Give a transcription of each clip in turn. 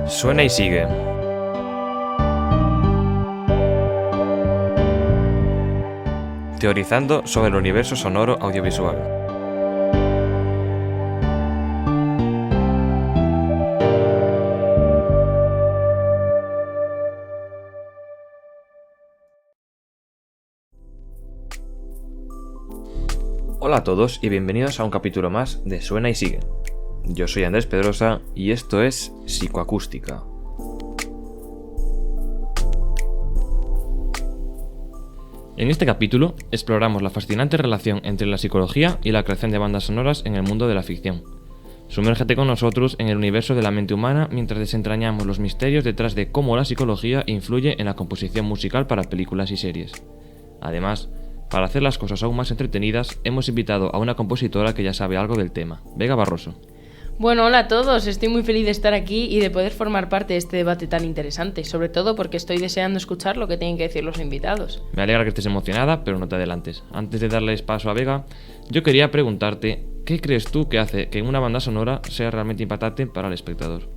Suena y sigue. Teorizando sobre el universo sonoro audiovisual. Hola a todos y bienvenidos a un capítulo más de Suena y sigue. Yo soy Andrés Pedrosa y esto es Psicoacústica. En este capítulo exploramos la fascinante relación entre la psicología y la creación de bandas sonoras en el mundo de la ficción. Sumérgete con nosotros en el universo de la mente humana mientras desentrañamos los misterios detrás de cómo la psicología influye en la composición musical para películas y series. Además, para hacer las cosas aún más entretenidas, hemos invitado a una compositora que ya sabe algo del tema, Vega Barroso. Bueno, hola a todos, estoy muy feliz de estar aquí y de poder formar parte de este debate tan interesante, sobre todo porque estoy deseando escuchar lo que tienen que decir los invitados. Me alegra que estés emocionada, pero no te adelantes. Antes de darles paso a Vega, yo quería preguntarte, ¿qué crees tú que hace que una banda sonora sea realmente impactante para el espectador?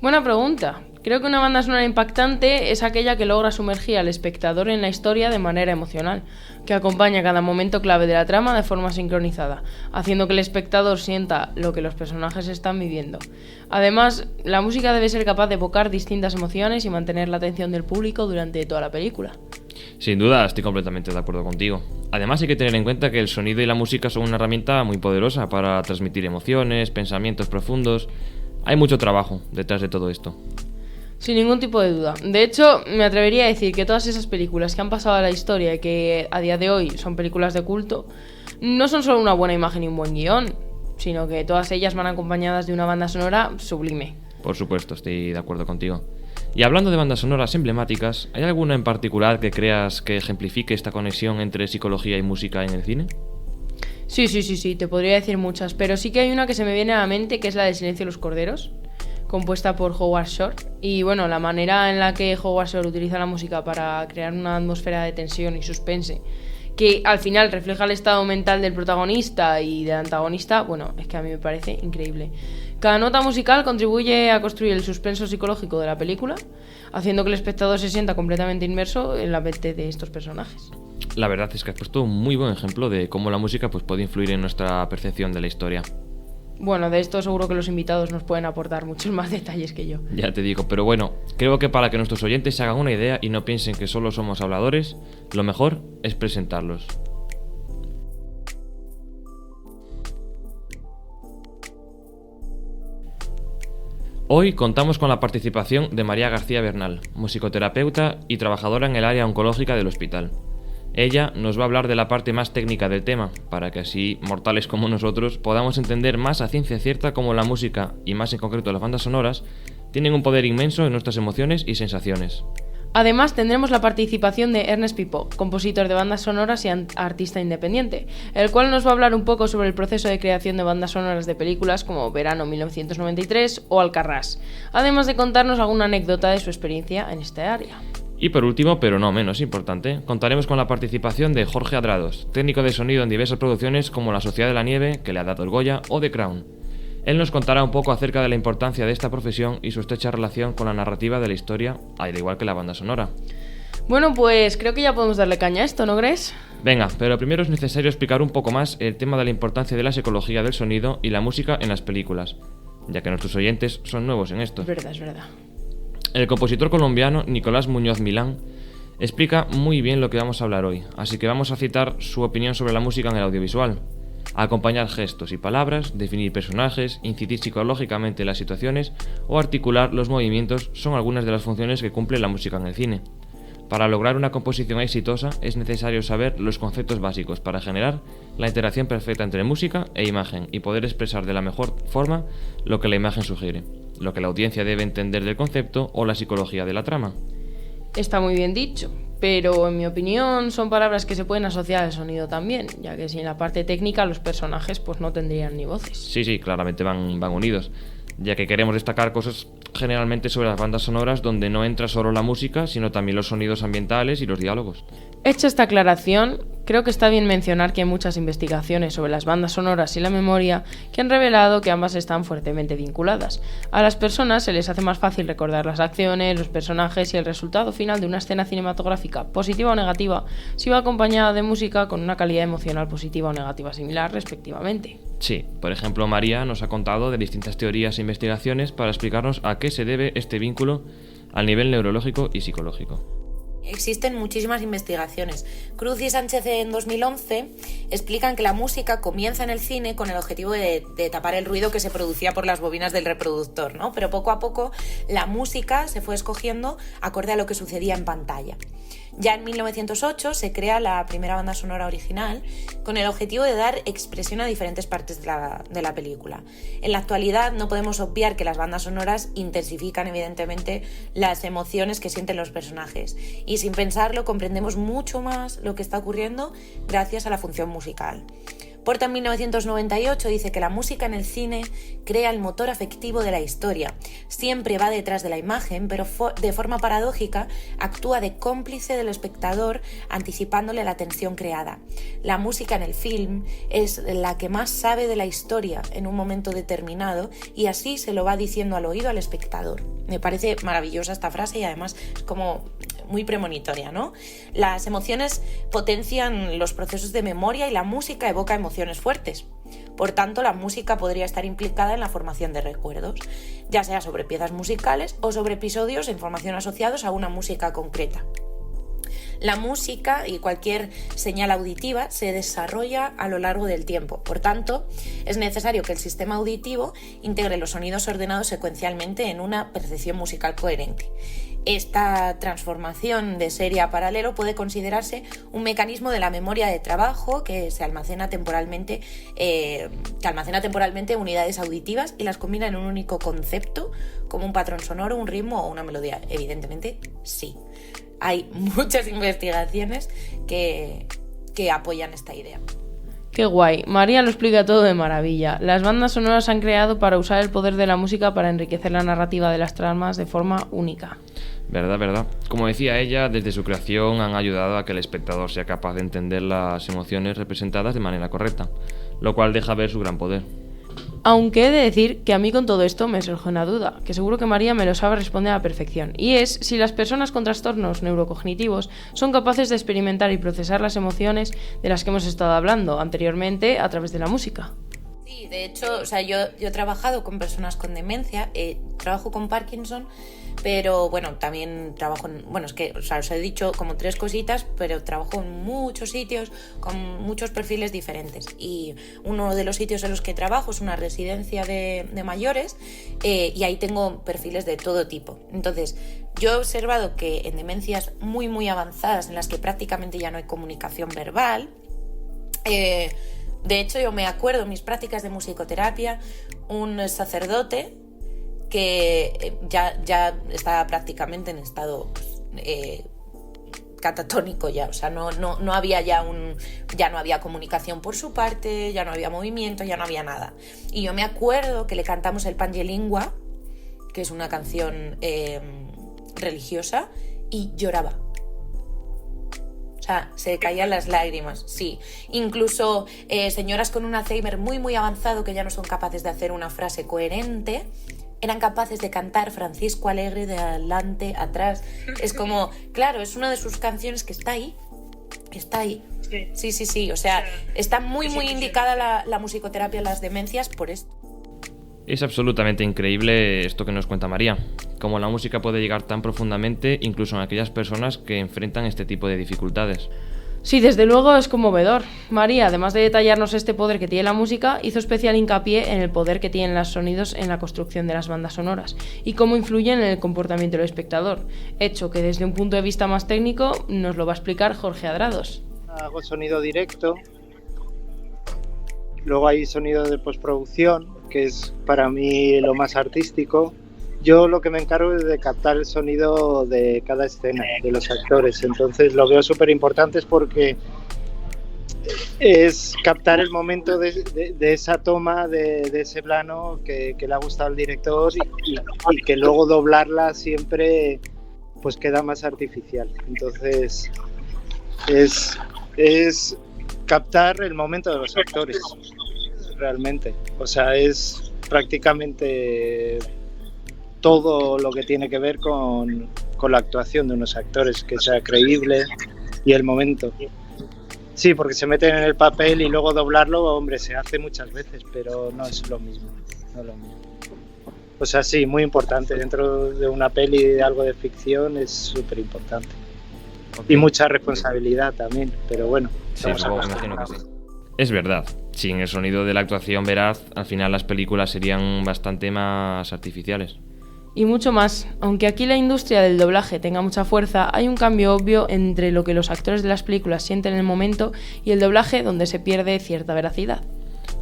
Buena pregunta. Creo que una banda sonora impactante es aquella que logra sumergir al espectador en la historia de manera emocional, que acompaña cada momento clave de la trama de forma sincronizada, haciendo que el espectador sienta lo que los personajes están viviendo. Además, la música debe ser capaz de evocar distintas emociones y mantener la atención del público durante toda la película. Sin duda, estoy completamente de acuerdo contigo. Además, hay que tener en cuenta que el sonido y la música son una herramienta muy poderosa para transmitir emociones, pensamientos profundos. Hay mucho trabajo detrás de todo esto. Sin ningún tipo de duda. De hecho, me atrevería a decir que todas esas películas que han pasado a la historia y que a día de hoy son películas de culto, no son solo una buena imagen y un buen guión, sino que todas ellas van acompañadas de una banda sonora sublime. Por supuesto, estoy de acuerdo contigo. Y hablando de bandas sonoras emblemáticas, ¿hay alguna en particular que creas que ejemplifique esta conexión entre psicología y música en el cine? Sí, te podría decir muchas, pero sí que hay una que se me viene a la mente, que es la de Silencio de los Corderos, compuesta por Howard Shore. Y bueno, la manera en la que Howard Shore utiliza la música para crear una atmósfera de tensión y suspense, que al final refleja el estado mental del protagonista y del antagonista, bueno, es que a mí me parece increíble. Cada nota musical contribuye a construir el suspenso psicológico de la película, haciendo que el espectador se sienta completamente inmerso en la mente de estos personajes. La verdad es que has puesto un muy buen ejemplo de cómo la música puede influir en nuestra percepción de la historia. Bueno, de esto seguro que los invitados nos pueden aportar muchos más detalles que yo. Ya te digo, pero bueno, creo que para que nuestros oyentes se hagan una idea y no piensen que solo somos habladores, lo mejor es presentarlos. Hoy contamos con la participación de María García Bernal, musicoterapeuta y trabajadora en el área oncológica del hospital. Ella nos va a hablar de la parte más técnica del tema, para que así, mortales como nosotros, podamos entender más a ciencia cierta cómo la música, y más en concreto las bandas sonoras, tienen un poder inmenso en nuestras emociones y sensaciones. Además, tendremos la participación de Ernest Pipó, compositor de bandas sonoras y artista independiente, el cual nos va a hablar un poco sobre el proceso de creación de bandas sonoras de películas como Verano 1993 o Alcarrás, además de contarnos alguna anécdota de su experiencia en esta área. Y por último, pero no menos importante, contaremos con la participación de Jorge Adrados, técnico de sonido en diversas producciones como La Sociedad de la Nieve, que le ha dado el Goya, o The Crown. Él nos contará un poco acerca de la importancia de esta profesión y su estrecha relación con la narrativa de la historia, al igual que la banda sonora. Bueno, pues creo que ya podemos darle caña a esto, ¿no crees? Venga, pero primero es necesario explicar un poco más el tema de la importancia de la psicología del sonido y la música en las películas, ya que nuestros oyentes son nuevos en esto. Es verdad. El compositor colombiano Nicolás Muñoz Milán explica muy bien lo que vamos a hablar hoy, así que vamos a citar su opinión sobre la música en el audiovisual. Acompañar gestos y palabras, definir personajes, incidir psicológicamente en las situaciones o articular los movimientos son algunas de las funciones que cumple la música en el cine. Para lograr una composición exitosa es necesario saber los conceptos básicos para generar la interacción perfecta entre música e imagen y poder expresar de la mejor forma lo que la imagen sugiere, lo que la audiencia debe entender del concepto o la psicología de la trama. Está muy bien dicho, pero en mi opinión son palabras que se pueden asociar al sonido también, ya que sin la parte técnica los personajes pues no tendrían ni voces. Sí, claramente van unidos, ya que queremos destacar cosas generalmente sobre las bandas sonoras donde no entra solo la música, sino también los sonidos ambientales y los diálogos. Hecha esta aclaración, Creo que está bien mencionar que hay muchas investigaciones sobre las bandas sonoras y la memoria que han revelado que ambas están fuertemente vinculadas. A las personas se les hace más fácil recordar las acciones, los personajes y el resultado final de una escena cinematográfica, positiva o negativa, si va acompañada de música con una calidad emocional positiva o negativa similar, respectivamente. Sí, por ejemplo, María nos ha contado de distintas teorías e investigaciones para explicarnos a qué se debe este vínculo al nivel neurológico y psicológico. Existen muchísimas investigaciones. Cruz y Sánchez en 2011 explican que la música comienza en el cine con el objetivo de tapar el ruido que se producía por las bobinas del reproductor, ¿no? Pero poco a poco la música se fue escogiendo acorde a lo que sucedía en pantalla. Ya en 1908 se crea la primera banda sonora original con el objetivo de dar expresión a diferentes partes de la película. En la actualidad no podemos obviar que las bandas sonoras intensifican evidentemente las emociones que sienten los personajes y sin pensarlo comprendemos mucho más lo que está ocurriendo gracias a la función musical. Porta en 1998 dice que la música en el cine crea el motor afectivo de la historia. Siempre va detrás de la imagen, pero de forma paradójica actúa de cómplice del espectador, anticipándole la tensión creada. La música en el film es la que más sabe de la historia en un momento determinado y así se lo va diciendo al oído al espectador. Me parece maravillosa esta frase y además es como muy premonitoria, ¿no? Las emociones potencian los procesos de memoria y la música evoca emociones fuertes. Por tanto, la música podría estar implicada en la formación de recuerdos, ya sea sobre piezas musicales o sobre episodios e información asociados a una música concreta. La música y cualquier señal auditiva se desarrolla a lo largo del tiempo. Por tanto, es necesario que el sistema auditivo integre los sonidos ordenados secuencialmente en una percepción musical coherente. Esta transformación de serie a paralelo puede considerarse un mecanismo de la memoria de trabajo que almacena temporalmente unidades auditivas y las combina en un único concepto, como un patrón sonoro, un ritmo o una melodía. Evidentemente, sí. Hay muchas investigaciones que apoyan esta idea. ¡Qué guay! María lo explica todo de maravilla. Las bandas sonoras se han creado para usar el poder de la música para enriquecer la narrativa de las tramas de forma única. Verdad. Como decía ella, desde su creación han ayudado a que el espectador sea capaz de entender las emociones representadas de manera correcta, lo cual deja ver su gran poder. Aunque he de decir que a mí con todo esto me surge una duda, que seguro que María me lo sabe responder a la perfección, y es si las personas con trastornos neurocognitivos son capaces de experimentar y procesar las emociones de las que hemos estado hablando anteriormente a través de la música. Sí, de hecho, yo he trabajado con personas con demencia, trabajo con Parkinson, pero bueno, también trabajo os he dicho como 3 cositas, pero trabajo en muchos sitios con muchos perfiles diferentes. Y uno de los sitios en los que trabajo es una residencia de mayores y ahí tengo perfiles de todo tipo. Entonces, yo he observado que en demencias muy, muy avanzadas, en las que prácticamente ya no hay comunicación verbal, de hecho, yo me acuerdo en mis prácticas de musicoterapia, un sacerdote que ya estaba prácticamente en estado catatónico ya, o sea, no había ya no había comunicación por su parte, ya no había movimiento, ya no había nada. Y yo me acuerdo que le cantamos el Pange Lingua, que es una canción religiosa, y lloraba. O sea, se caían las lágrimas, sí. Incluso señoras con un Alzheimer muy, muy avanzado que ya no son capaces de hacer una frase coherente, eran capaces de cantar Francisco Alegre de adelante, atrás. Es como, claro, es una de sus canciones que está ahí. Sí. O sea, está muy, muy indicada la musicoterapia en las demencias por esto. Es absolutamente increíble esto que nos cuenta María, cómo la música puede llegar tan profundamente incluso en aquellas personas que enfrentan este tipo de dificultades. Sí, desde luego es conmovedor. María, además de detallarnos este poder que tiene la música, hizo especial hincapié en el poder que tienen los sonidos en la construcción de las bandas sonoras y cómo influyen en el comportamiento del espectador, hecho que desde un punto de vista más técnico nos lo va a explicar Jorge Adrados. Hago sonido directo, luego hay sonido de postproducción, que es para mí lo más artístico. Yo lo que me encargo es de captar el sonido de cada escena, de los actores, entonces lo veo súper importante porque es captar el momento de esa toma, de ese plano que le ha gustado al director y que luego doblarla siempre pues queda más artificial. Entonces es es captar el momento de los actores, realmente. O sea, es prácticamente todo lo que tiene que ver con la actuación de unos actores, que sea creíble y el momento. Sí, porque se meten en el papel y luego doblarlo, hombre, se hace muchas veces, pero no es lo mismo. No es lo mismo. O sea, sí, muy importante. Dentro de una peli de algo de ficción es súper importante. Okay. Y mucha responsabilidad también, pero bueno. Sí, supongo, imagino que sí. Es verdad, sin el sonido de la actuación veraz, al final las películas serían bastante más artificiales. Y mucho más. Aunque aquí la industria del doblaje tenga mucha fuerza, hay un cambio obvio entre lo que los actores de las películas sienten en el momento y el doblaje, donde se pierde cierta veracidad.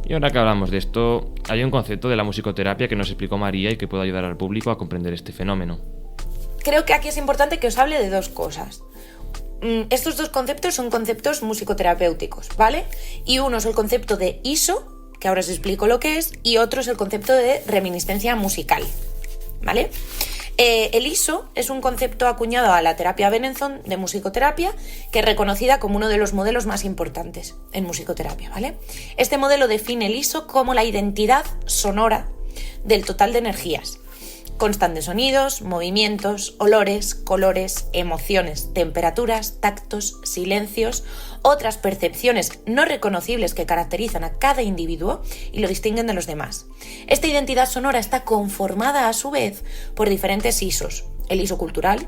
Y ahora que hablamos de esto, hay un concepto de la musicoterapia que nos explicó María y que puede ayudar al público a comprender este fenómeno. Creo que aquí es importante que os hable de dos cosas. Estos dos conceptos son conceptos musicoterapéuticos, ¿vale? Y uno es el concepto de ISO, que ahora os explico lo que es, y otro es el concepto de reminiscencia musical, ¿vale? El ISO es un concepto acuñado a la terapia Benenson de musicoterapia, que es reconocida como uno de los modelos más importantes en musicoterapia, ¿vale? Este modelo define el ISO como la identidad sonora del total de energías. Constan de sonidos, movimientos, olores, colores, emociones, temperaturas, tactos, silencios, otras percepciones no reconocibles que caracterizan a cada individuo y lo distinguen de los demás. Esta identidad sonora está conformada a su vez por diferentes ISOs: el ISO cultural,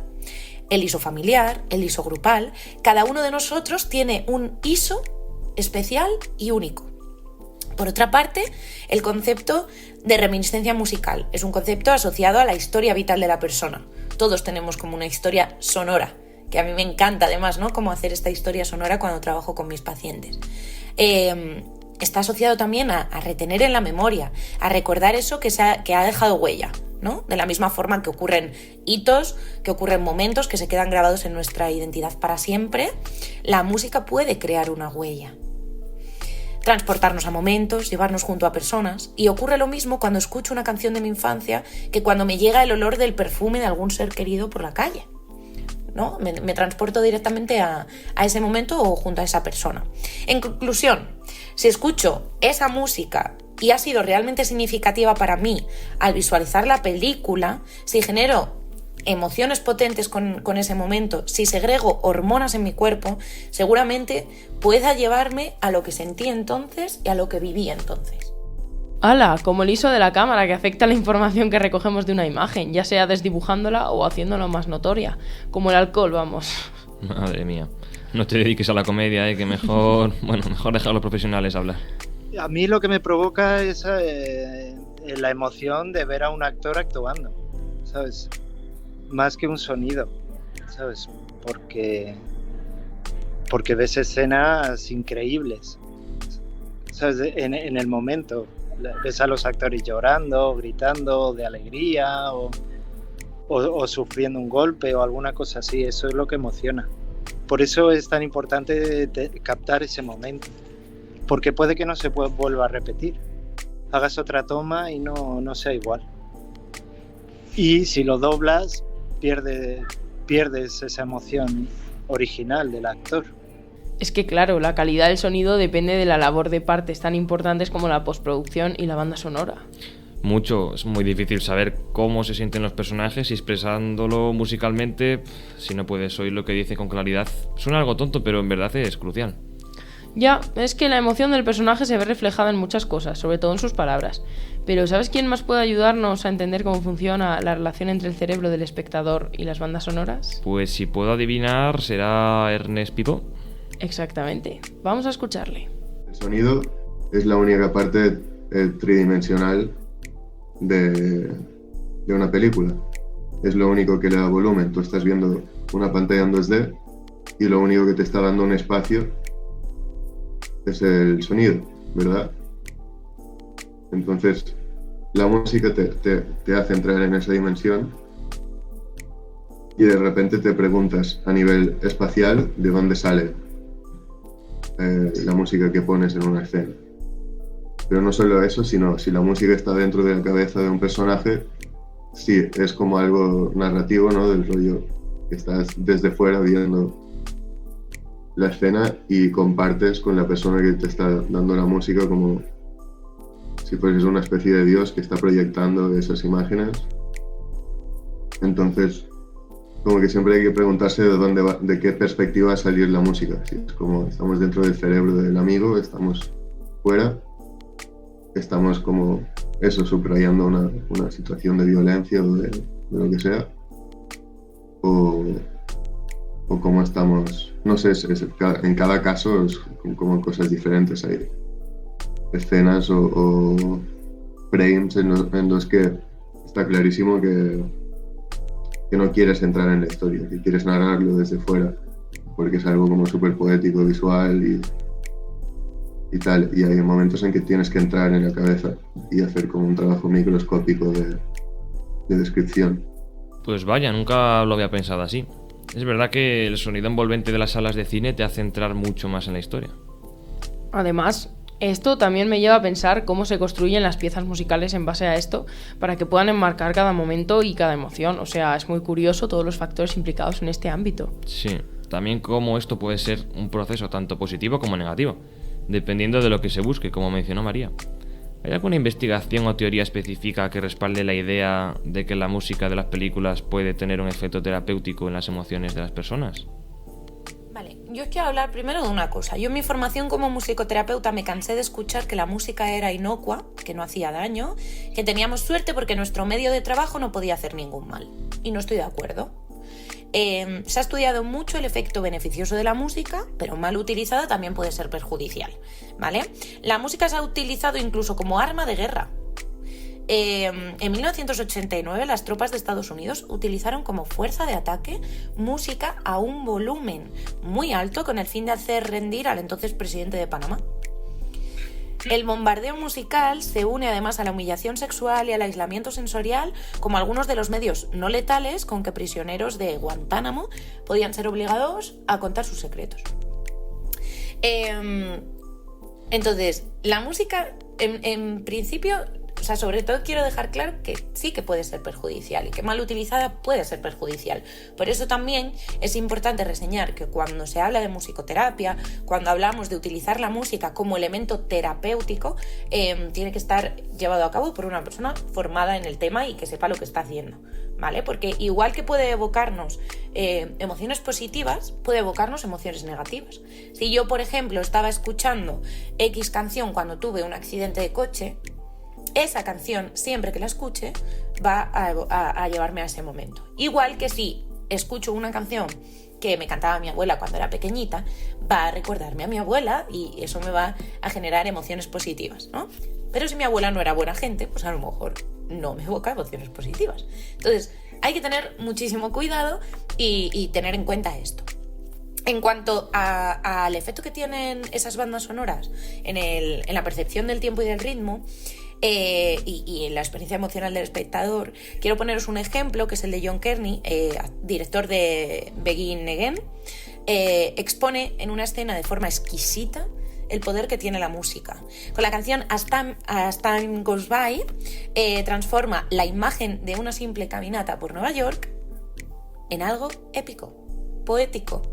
el ISO familiar, el ISO grupal. Cada uno de nosotros tiene un ISO especial y único. Por otra parte, el concepto de reminiscencia musical es un concepto asociado a la historia vital de la persona. Todos tenemos como una historia sonora, que a mí me encanta además, ¿no?, cómo hacer esta historia sonora cuando trabajo con mis pacientes. Está asociado también a retener en la memoria, a recordar eso que ha dejado huella, ¿no? De la misma forma que ocurren hitos, que ocurren momentos que se quedan grabados en nuestra identidad para siempre, la música puede crear una huella. Transportarnos a momentos, llevarnos junto a personas. Y ocurre lo mismo cuando escucho una canción de mi infancia que cuando me llega el olor del perfume de algún ser querido por la calle, ¿no? Me transporto directamente a ese momento o junto a esa persona. En conclusión, si escucho esa música y ha sido realmente significativa para mí al visualizar la película, si genero emociones potentes con ese momento, si segrego hormonas en mi cuerpo, seguramente pueda llevarme a lo que sentí entonces y a lo que viví entonces. ¡Hala! Como el ISO de la cámara, que afecta la información que recogemos de una imagen, ya sea desdibujándola o haciéndola más notoria. Como el alcohol, vamos. Madre mía. No te dediques a la comedia, que mejor dejar a los profesionales hablar. A mí lo que me provoca es la emoción de ver a un actor actuando, ¿sabes? Más que un sonido, ¿sabes? Porque ves escenas increíbles, ¿sabes? En el momento ves a los actores llorando, gritando de alegría o sufriendo un golpe o alguna cosa así. Eso es lo que emociona. Por eso es tan importante captar ese momento, porque puede que no se vuelva a repetir. Hagas otra toma y no sea igual. Y si lo doblas, pierdes esa emoción original del actor. Es que claro, la calidad del sonido depende de la labor de partes tan importantes como la postproducción y la banda sonora. Mucho, es muy difícil saber cómo se sienten los personajes y expresándolo musicalmente, si no puedes oír lo que dice con claridad. Suena algo tonto, pero en verdad es crucial. Ya, es que la emoción del personaje se ve reflejada en muchas cosas, sobre todo en sus palabras. Pero ¿sabes quién más puede ayudarnos a entender cómo funciona la relación entre el cerebro del espectador y las bandas sonoras? Pues si puedo adivinar, ¿será Ernest Pivot? Exactamente. Vamos a escucharle. El sonido es la única parte tridimensional de una película. Es lo único que le da volumen. Tú estás viendo una pantalla en 2D y lo único que te está dando un espacio es el sonido, ¿verdad? Entonces, la música te hace entrar en esa dimensión y de repente te preguntas a nivel espacial de dónde sale la música que pones en una escena. Pero no solo eso, sino si la música está dentro de la cabeza de un personaje, sí, es como algo narrativo, ¿no? Del rollo que estás desde fuera viendo la escena y compartes con la persona que te está dando la música como si fueses una especie de dios que está proyectando esas imágenes. Entonces, como que siempre hay que preguntarse de qué perspectiva va a salir la música. Si es como estamos dentro del cerebro del amigo, estamos fuera, estamos como eso, subrayando una situación de violencia o de lo que sea, o cómo estamos, no sé, en cada caso es como cosas diferentes. Hay escenas o frames en los que está clarísimo que no quieres entrar en la historia, que quieres narrarlo desde fuera, porque es algo como súper poético, visual y tal, y hay momentos en que tienes que entrar en la cabeza y hacer como un trabajo microscópico de descripción. Pues vaya, nunca lo había pensado así. Es verdad que el sonido envolvente de las salas de cine te hace entrar mucho más en la historia. Además, esto también me lleva a pensar cómo se construyen las piezas musicales en base a esto para que puedan enmarcar cada momento y cada emoción. O sea, es muy curioso todos los factores implicados en este ámbito. Sí, también cómo esto puede ser un proceso tanto positivo como negativo, dependiendo de lo que se busque, como mencionó María. ¿Hay alguna investigación o teoría específica que respalde la idea de que la música de las películas puede tener un efecto terapéutico en las emociones de las personas? Vale, yo os quiero hablar primero de una cosa. Yo en mi formación como musicoterapeuta me cansé de escuchar que la música era inocua, que no hacía daño, que teníamos suerte porque nuestro medio de trabajo no podía hacer ningún mal. Y no estoy de acuerdo. Se ha estudiado mucho el efecto beneficioso de la música, pero mal utilizada también puede ser perjudicial, ¿vale? La música se ha utilizado incluso como arma de guerra. En 1989 las tropas de Estados Unidos utilizaron como fuerza de ataque música a un volumen muy alto con el fin de hacer rendir al entonces presidente de Panamá. El bombardeo musical se une además a la humillación sexual y al aislamiento sensorial como algunos de los medios no letales con que prisioneros de Guantánamo podían ser obligados a contar sus secretos. Entonces, la música en principio... O sea, sobre todo quiero dejar claro que sí que puede ser perjudicial y que mal utilizada puede ser perjudicial. Por eso también es importante reseñar que cuando se habla de musicoterapia, cuando hablamos de utilizar la música como elemento terapéutico, tiene que estar llevado a cabo por una persona formada en el tema y que sepa lo que está haciendo, ¿vale? Porque igual que puede evocarnos emociones positivas, puede evocarnos emociones negativas. Si yo, por ejemplo, estaba escuchando X canción cuando tuve un accidente de coche, esa canción, siempre que la escuche, va a llevarme a ese momento. Igual que si escucho una canción que me cantaba mi abuela cuando era pequeñita, va a recordarme a mi abuela y eso me va a generar emociones positivas, ¿no? Pero si mi abuela no era buena gente, pues a lo mejor no me evoca emociones positivas. Entonces, hay que tener muchísimo cuidado y tener en cuenta esto. En cuanto al efecto que tienen esas bandas sonoras en la percepción del tiempo y del ritmo, y en la experiencia emocional del espectador, quiero poneros un ejemplo que es el de John Kearney, director de Begin Again. Expone en una escena de forma exquisita el poder que tiene la música. Con la canción As Time Goes By, transforma la imagen de una simple caminata por Nueva York en algo épico, poético.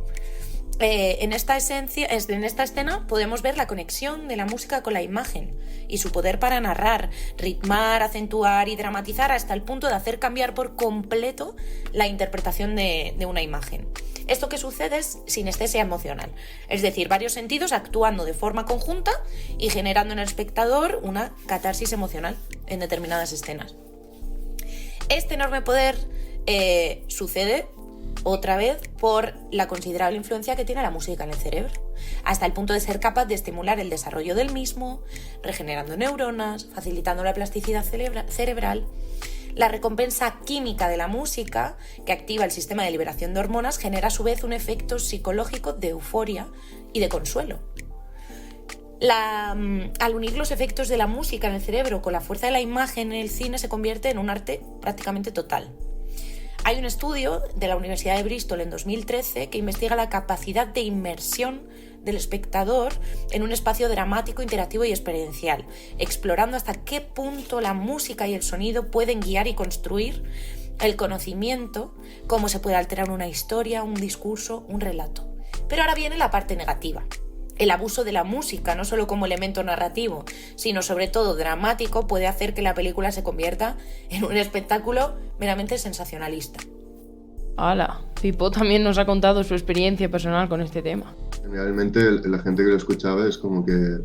En esta escena podemos ver la conexión de la música con la imagen y su poder para narrar, ritmar, acentuar y dramatizar hasta el punto de hacer cambiar por completo la interpretación de una imagen. Esto que sucede es sinestesia emocional, es decir, varios sentidos actuando de forma conjunta y generando en el espectador una catarsis emocional en determinadas escenas. Este enorme poder sucede otra vez por la considerable influencia que tiene la música en el cerebro, hasta el punto de ser capaz de estimular el desarrollo del mismo, regenerando neuronas, facilitando la plasticidad cerebral. La recompensa química de la música, que activa el sistema de liberación de hormonas, genera a su vez un efecto psicológico de euforia y de consuelo. Al unir los efectos de la música en el cerebro con la fuerza de la imagen en el cine, se convierte en un arte prácticamente total. Hay un estudio de la Universidad de Bristol en 2013 que investiga la capacidad de inmersión del espectador en un espacio dramático, interactivo y experiencial, explorando hasta qué punto la música y el sonido pueden guiar y construir el conocimiento, cómo se puede alterar una historia, un discurso, un relato. Pero ahora viene la parte negativa. El abuso de la música, no solo como elemento narrativo, sino sobre todo dramático, puede hacer que la película se convierta en un espectáculo meramente sensacionalista. ¡Hala! Pipo también nos ha contado su experiencia personal con este tema. Generalmente la gente que lo escuchaba es como que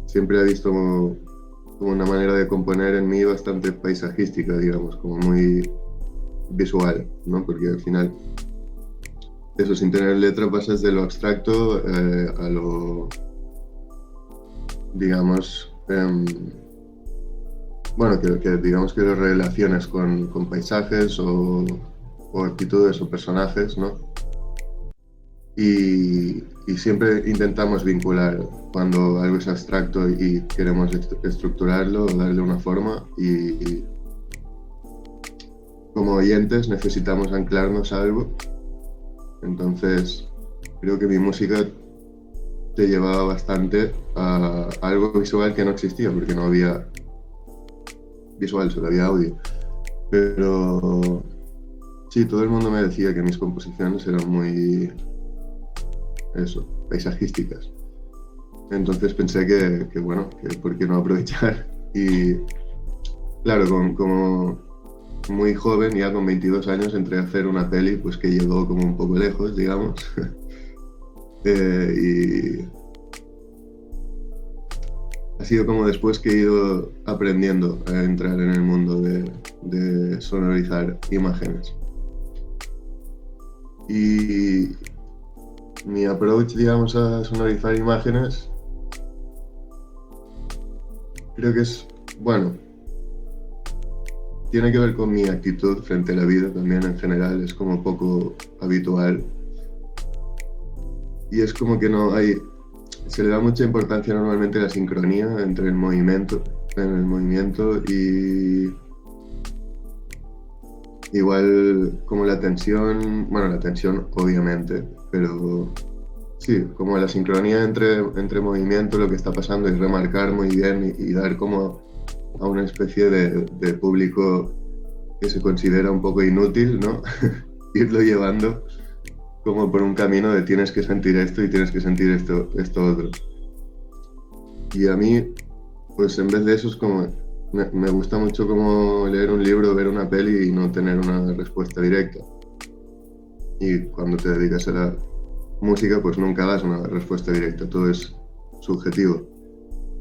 siempre ha visto como una manera de componer en mí bastante paisajística, digamos, como muy visual, ¿no? Porque al final, eso, sin tener letra, pasas de lo abstracto a lo, digamos, bueno, que digamos que lo relaciones con paisajes o actitudes o personajes, ¿no? Y siempre intentamos vincular cuando algo es abstracto y queremos estructurarlo o darle una forma, y como oyentes necesitamos anclarnos a algo. Entonces creo que mi música te llevaba bastante a algo visual que no existía, porque no había visual, solo había audio. Pero sí, todo el mundo me decía que mis composiciones eran muy, eso, paisajísticas. Entonces pensé que bueno, que por qué no aprovechar. Y claro, como muy joven, ya con 22 años, entré a hacer una peli pues que llegó como un poco lejos, digamos. Y ha sido como después que he ido aprendiendo a entrar en el mundo de sonorizar imágenes. Y mi approach, digamos, a sonorizar imágenes, creo que es, bueno, tiene que ver con mi actitud frente a la vida también en general, es como poco habitual. Y es como que no hay, se le da mucha importancia normalmente a la sincronía entre el movimiento y igual como la tensión, bueno, la tensión obviamente, pero sí, como la sincronía entre movimiento, lo que está pasando, y remarcar muy bien y dar como a una especie de público que se considera un poco inútil, ¿no? Irlo llevando como por un camino de tienes que sentir esto y tienes que sentir esto otro. Y a mí, pues en vez de eso, es como me gusta mucho como leer un libro, ver una peli y no tener una respuesta directa. Y cuando te dedicas a la música, pues nunca das una respuesta directa, todo es subjetivo,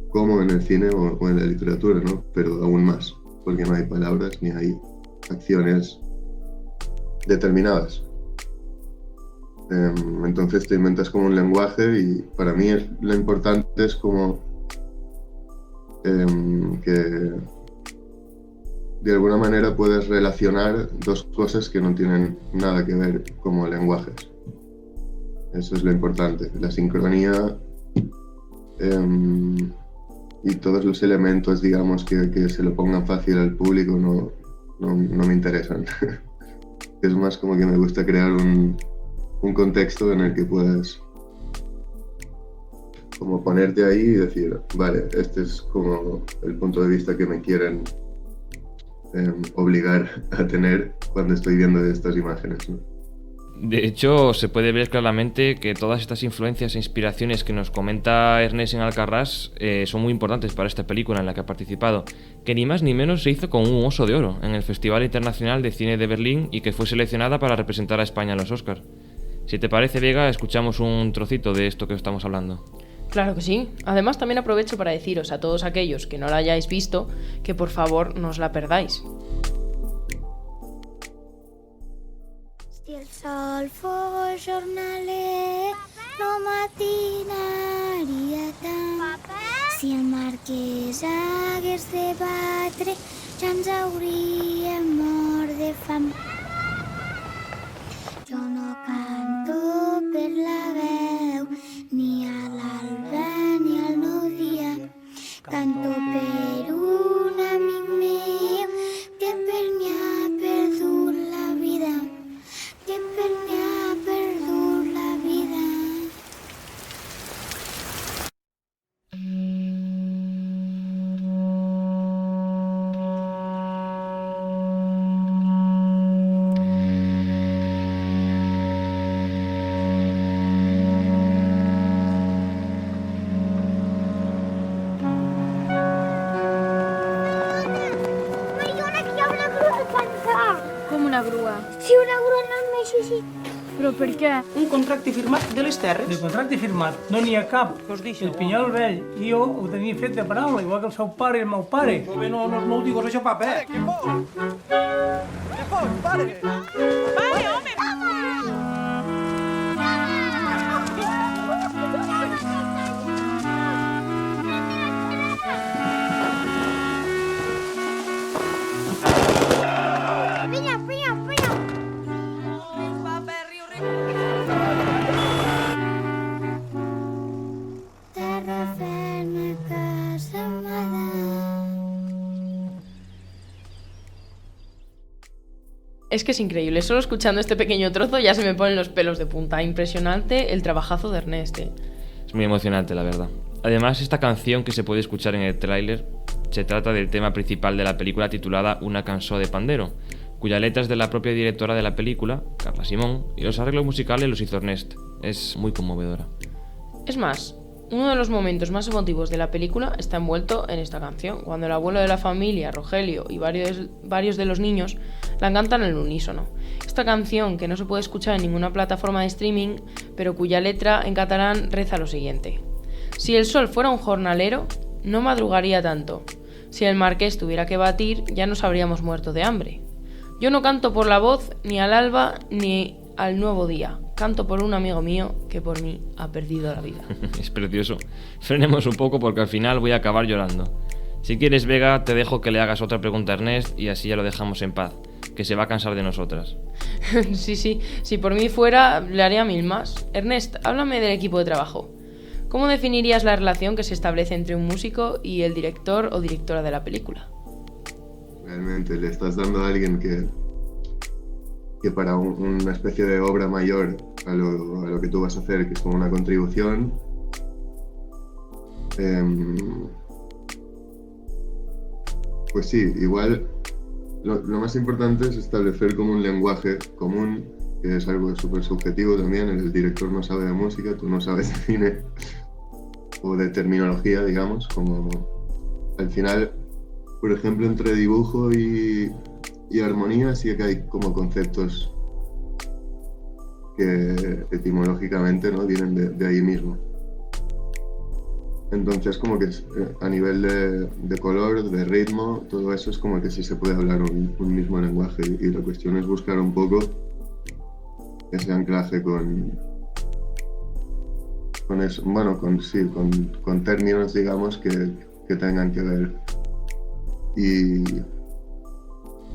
como en el cine o en la literatura, ¿no? Pero aún más, porque no hay palabras ni hay acciones determinadas. Entonces te inventas como un lenguaje, y para mí lo importante es como que de alguna manera puedes relacionar dos cosas que no tienen nada que ver como lenguajes. Eso es lo importante, la sincronía y todos los elementos, digamos, que se lo pongan fácil al público no me interesan. Es más como que me gusta crear un contexto en el que puedas como ponerte ahí y decir, vale, este es como el punto de vista que me quieren obligar a tener cuando estoy viendo estas imágenes, ¿no? De hecho, se puede ver claramente que todas estas influencias e inspiraciones que nos comenta Ernest en Alcarràs son muy importantes para esta película en la que ha participado, que ni más ni menos se hizo con un Oso de Oro en el Festival Internacional de Cine de Berlín y que fue seleccionada para representar a España en los Oscars. Si te parece, Vega, escuchamos un trocito de esto que estamos hablando. Claro que sí. Además, también aprovecho para deciros a todos aquellos que no la hayáis visto que por favor no os la perdáis. Si el sol fos jornaler, no matinaria tant. Si el marquès hagués de batre, ja ens hauríem mort de fam. Jo no canto per la veu, ni a l'alba ni al nou dia. Canto per un amic meu que per mi ha perdut la vida, que per mi ha perdut la vida. una grua. Sí, una grua enorme, sí. Però per què? Un contracte firmat de les terres. De contracte firmat, no n'hi ha cap. Què us deixo? El Pinyol vell i jo ho tenia fet de paraula, igual que el seu pare i el meu pare. Però bé, no ho digues això, papa, eh? Què fos, pare? Pare, home! Terra ferma, casa amada. Es que es increíble, solo escuchando este pequeño trozo ya se me ponen los pelos de punta. Impresionante el trabajazo de Ernest. Es muy emocionante, la verdad. Además, esta canción que se puede escuchar en el tráiler se trata del tema principal de la película titulada Una cançó de pandero, cuya letra es de la propia directora de la película, Carla Simón, y los arreglos musicales los hizo Ernest. Es muy conmovedora. Es más, uno de los momentos más emotivos de la película está envuelto en esta canción, cuando el abuelo de la familia, Rogelio, y varios de los niños la cantan al unísono. Esta canción, que no se puede escuchar en ninguna plataforma de streaming, pero cuya letra en catalán reza lo siguiente: si el sol fuera un jornalero, no madrugaría tanto. Si el marqués tuviera que batir, ya nos habríamos muerto de hambre. Yo no canto por la voz, ni al alba, ni al nuevo día. Canto por un amigo mío que por mí ha perdido la vida. Es precioso. Frenemos un poco porque al final voy a acabar llorando. Si quieres, Vega, te dejo que le hagas otra pregunta a Ernest y así ya lo dejamos en paz, que se va a cansar de nosotras. Sí, si por mí fuera, le haría 1000 más. Ernest, háblame del equipo de trabajo. ¿Cómo definirías la relación que se establece entre un músico y el director o directora de la película? Realmente le estás dando a alguien que para una especie de obra mayor a lo que tú vas a hacer, que es como una contribución, pues sí, igual lo más importante es establecer como un lenguaje común, que es algo súper subjetivo también. El director no sabe de música, tú no sabes de cine o de terminología, digamos, como al final, por ejemplo, entre dibujo y armonía sí que hay como conceptos que etimológicamente, ¿no?, vienen de ahí mismo. Entonces como que a nivel de color, de ritmo, todo eso es como que sí se puede hablar un mismo lenguaje, y la cuestión es buscar un poco ese anclaje con eso, bueno, con términos, digamos, que tengan que ver.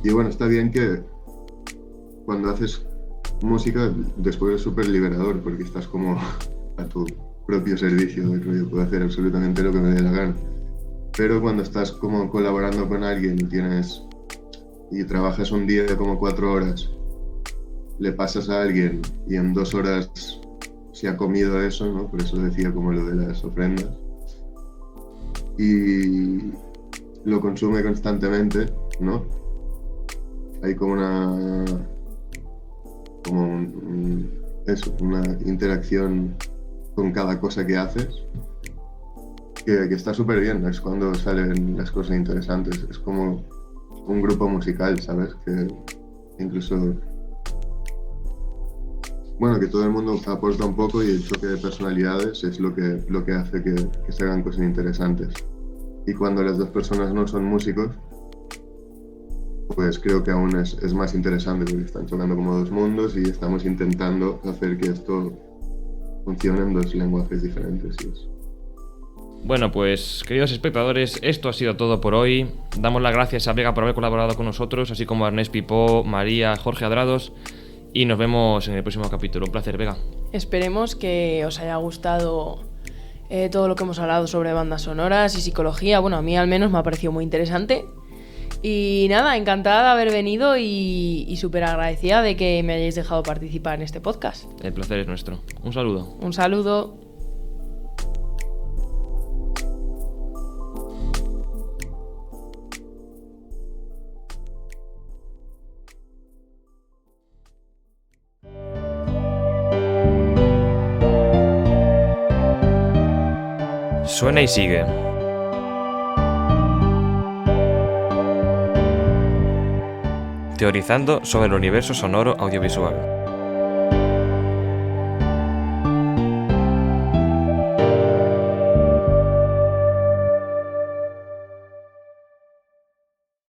Y bueno, está bien que cuando haces música después es súper liberador, porque estás como a tu propio servicio, de que puedo hacer absolutamente lo que me dé la gana. Pero cuando estás como colaborando con alguien y trabajas un día de como 4 horas, le pasas a alguien y en 2 horas se ha comido eso, ¿no? Por eso decía como lo de las ofrendas. Y lo consume constantemente, ¿no? Hay como una interacción con cada cosa que haces que está súper bien. Es cuando salen las cosas interesantes. Es como un grupo musical, ¿sabes? Que incluso, bueno, que todo el mundo aporta un poco, y el choque de personalidades es lo que hace que se hagan cosas interesantes. Y cuando las dos personas no son músicos, pues creo que aún es más interesante, porque están chocando como dos mundos y estamos intentando hacer que esto funcione en 2 lenguajes diferentes. Y eso. Bueno, pues queridos espectadores, esto ha sido todo por hoy. Damos las gracias a Vega por haber colaborado con nosotros, así como a Ernest Pipó, María, Jorge Adrados, y nos vemos en el próximo capítulo. Un placer, Vega. Esperemos que os haya gustado todo lo que hemos hablado sobre bandas sonoras y psicología. Bueno, a mí al menos me ha parecido muy interesante. Y nada, encantada de haber venido y súper agradecida de que me hayáis dejado participar en este podcast. El placer es nuestro. Un saludo. Un saludo. Suena y sigue. teorizando sobre el universo sonoro audiovisual.